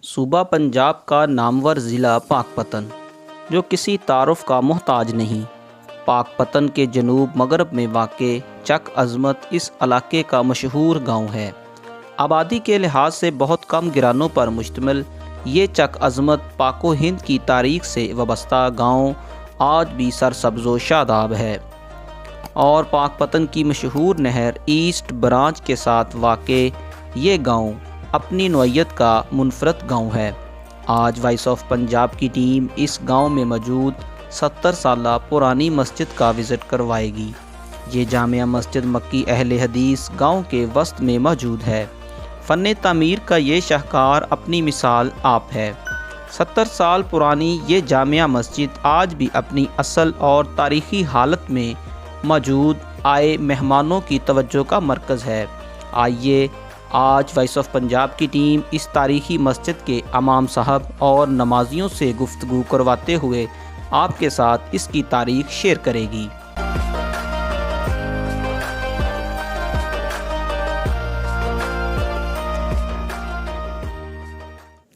صوبہ پنجاب کا نامور ضلع پاکپتن، جو کسی تعارف کا محتاج نہیں، پاکپتن کے جنوب مغرب میں واقع چک عظمت اس علاقے کا مشہور گاؤں ہے۔ آبادی کے لحاظ سے بہت کم گرانوں پر مشتمل یہ چک عظمت پاک و ہند کی تاریخ سے وابستہ گاؤں آج بھی سرسبز و شاداب ہے، اور پاکپتن کی مشہور نہر ایسٹ برانچ کے ساتھ واقع یہ گاؤں اپنی نوعیت کا منفرد گاؤں ہے۔ آج وائس آف پنجاب کی ٹیم اس گاؤں میں موجود 70 سالہ پرانی مسجد کا وزٹ کروائے گی۔ یہ جامع مسجد مکی اہل حدیث گاؤں کے وسط میں موجود ہے۔ فن تعمیر کا یہ شاہکار اپنی مثال آپ ہے۔ 70 سال پرانی یہ جامع مسجد آج بھی اپنی اصل اور تاریخی حالت میں موجود آئے مہمانوں کی توجہ کا مرکز ہے۔ آئیے آج وائس آف پنجاب کی ٹیم اس تاریخی مسجد کے امام صاحب اور نمازیوں سے گفتگو کرواتے ہوئے آپ کے ساتھ اس کی تاریخ شیئر کرے گی۔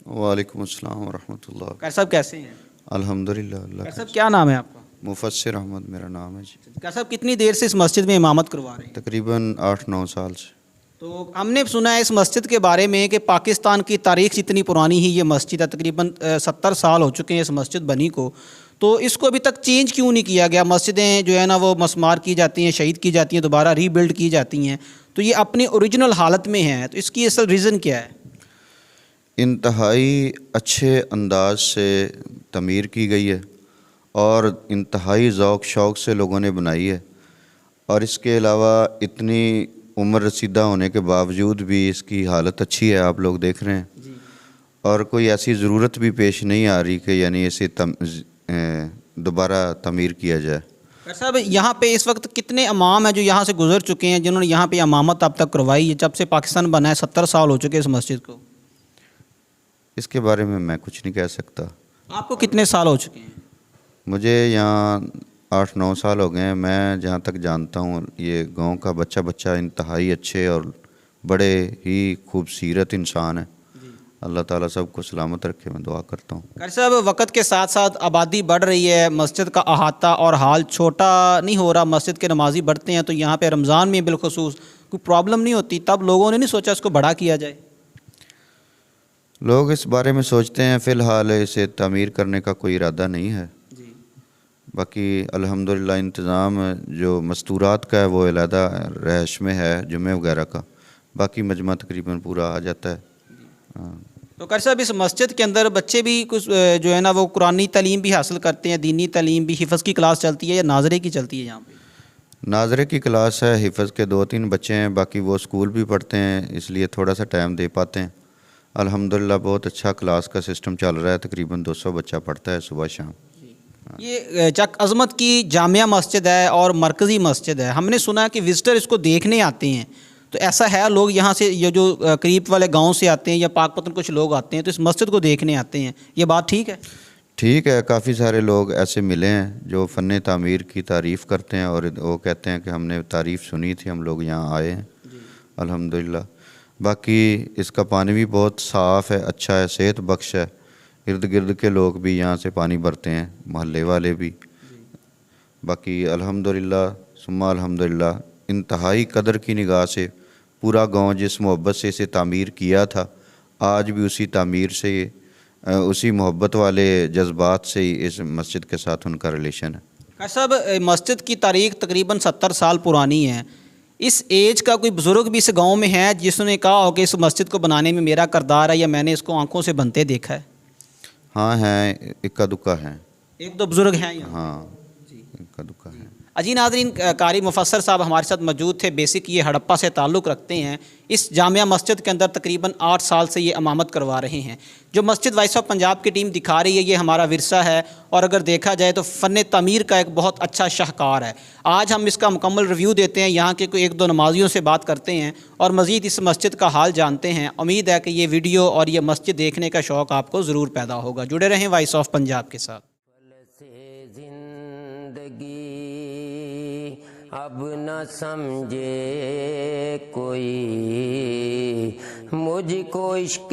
وعلیکم السلام ورحمۃ اللہ۔ کیا صاحب کیسے ہیں؟ الحمدللہ اللہ کیا کا۔ صاحب کیا نام ہے آپ کا؟ مفسر احمد میرا نام ہے جی۔ کیا صاحب کتنی دیر سے اس مسجد میں امامت کروا رہے ہیں؟ تقریباً 8-9 سال سے۔ تو ہم نے سنا ہے اس مسجد کے بارے میں کہ پاکستان کی تاریخ جتنی پرانی ہی یہ مسجد ہے، تقریباً 70 سال ہو چکے ہیں اس مسجد بنی کو، تو اس کو ابھی تک چینج کیوں نہیں کیا گیا؟ مسجدیں جو ہے نا وہ مسمار کی جاتی ہیں، شہید کی جاتی ہیں، دوبارہ ری بلڈ کی جاتی ہیں، تو یہ اپنی اوریجنل حالت میں ہیں، تو اس کی اصل ریزن کیا ہے؟ انتہائی اچھے انداز سے تعمیر کی گئی ہے اور انتہائی ذوق شوق سے لوگوں نے بنائی ہے، اور اس کے علاوہ اتنی عمر رسیدہ ہونے کے باوجود بھی اس کی حالت اچھی ہے، آپ لوگ دیکھ رہے ہیں، اور کوئی ایسی ضرورت بھی پیش نہیں آ رہی کہ یعنی اسے دوبارہ تعمیر کیا جائے۔ صاحب یہاں پہ اس وقت کتنے امام ہیں جو یہاں سے گزر چکے ہیں، جنہوں نے یہاں پہ امامت اب تک کروائی ہے؟ جب سے پاکستان بنا ہے 70 سال ہو چکے اس مسجد کو۔ اس کے بارے میں کچھ نہیں کہہ سکتا۔ آپ کو کتنے سال ہو چکے ہیں؟ مجھے یہاں 8-9 سال ہو گئے ہیں۔ میں جہاں تک جانتا ہوں یہ گاؤں کا بچہ انتہائی اچھے اور بڑے ہی خوبصورت انسان ہے۔ اللہ تعالیٰ سب کو سلامت رکھے، میں دعا کرتا ہوں۔ قاری صاحب وقت کے ساتھ ساتھ آبادی بڑھ رہی ہے، مسجد کا احاطہ اور حال چھوٹا نہیں ہو رہا، مسجد کے نمازی بڑھتے ہیں، تو یہاں پہ رمضان میں بالخصوص کوئی پرابلم نہیں ہوتی، تب لوگوں نے نہیں سوچا اس کو بڑا کیا جائے؟ لوگ اس بارے میں سوچتے ہیں، فی الحال اسے تعمیر کرنے کا کوئی ارادہ نہیں ہے۔ باقی الحمدللہ انتظام جو مستورات کا ہے وہ علیحدہ رہائش میں ہے، جمعے وغیرہ کا، باقی مجمع تقریباً پورا آ جاتا ہے۔ تو قاری صاحب اس مسجد کے اندر بچے بھی کچھ جو ہے نا وہ قرآنی تعلیم بھی حاصل کرتے ہیں، دینی تعلیم بھی، حفظ کی کلاس چلتی ہے یا ناظرے کی چلتی ہے یہاں پہ؟ ناظرے کی کلاس ہے، حفظ کے 2-3 بچے ہیں، باقی وہ اسکول بھی پڑھتے ہیں، اس لیے تھوڑا سا ٹائم دے پاتے ہیں۔ الحمدللہ بہت اچھا کلاس کا سسٹم چل رہا ہے، تقریباً 200 بچہ پڑھتا ہے صبح شام۔ یہ چک عظمت کی جامع مسجد ہے اور مرکزی مسجد ہے، ہم نے سنا ہے کہ وزٹر اس کو دیکھنے آتے ہیں، تو ایسا ہے لوگ یہاں سے یہ جو قریب والے گاؤں سے آتے ہیں یا پاکپتن کچھ لوگ آتے ہیں تو اس مسجد کو دیکھنے آتے ہیں، یہ بات ٹھیک ہے؟ ٹھیک ہے، کافی سارے لوگ ایسے ملے ہیں جو فن تعمیر کی تعریف کرتے ہیں، اور وہ کہتے ہیں کہ ہم نے تعریف سنی تھی، ہم لوگ یہاں آئے ہیں۔ الحمدللہ باقی اس کا پانی بھی بہت صاف ہے، اچھا ہے، صحت بخش ہے، ارد گرد کے لوگ بھی یہاں سے پانی بھرتے ہیں، محلے والے بھی۔ باقی الحمدللہ ثم الحمدللہ انتہائی قدر کی نگاہ سے پورا گاؤں جس محبت سے اسے تعمیر کیا تھا، آج بھی اسی تعمیر سے، اسی محبت والے جذبات سے ہی اس مسجد کے ساتھ ان کا ریلیشن ہے۔ قاری صاحب مسجد کی تاریخ تقریباً 70 سال پرانی ہے، اس ایج کا کوئی بزرگ بھی اس گاؤں میں ہے جس نے کہا ہو کہ اس مسجد کو بنانے میں میرا کردار ہے یا میں نے اس کو آنکھوں سے بنتے دیکھا ہے؟ ہاں ہیں، اکا دکا ہیں، ایک دو بزرگ ہیں یہاں؟ ہاں اکا دکا ہیں۔ جی ناظرین، قاری مفسر صاحب ہمارے ساتھ موجود تھے، بیسک یہ ہڑپا سے تعلق رکھتے ہیں، اس جامع مسجد کے اندر تقریباً 8 سال سے یہ امامت کروا رہے ہیں۔ جو مسجد وائس آف پنجاب کی ٹیم دکھا رہی ہے یہ ہمارا ورثہ ہے، اور اگر دیکھا جائے تو فن تعمیر کا ایک بہت اچھا شاہکار ہے۔ آج ہم اس کا مکمل ریویو دیتے ہیں، یہاں کے کوئی 1-2 نمازیوں سے بات کرتے ہیں اور مزید اس مسجد کا حال جانتے ہیں۔ امید ہے کہ یہ ویڈیو اور یہ مسجد دیکھنے کا شوق آپ کو ضرور پیدا ہوگا۔ جڑے رہیں وائس آف پنجاب کے ساتھ۔ اب نہ سمجھے کوئی مجھ کو عشق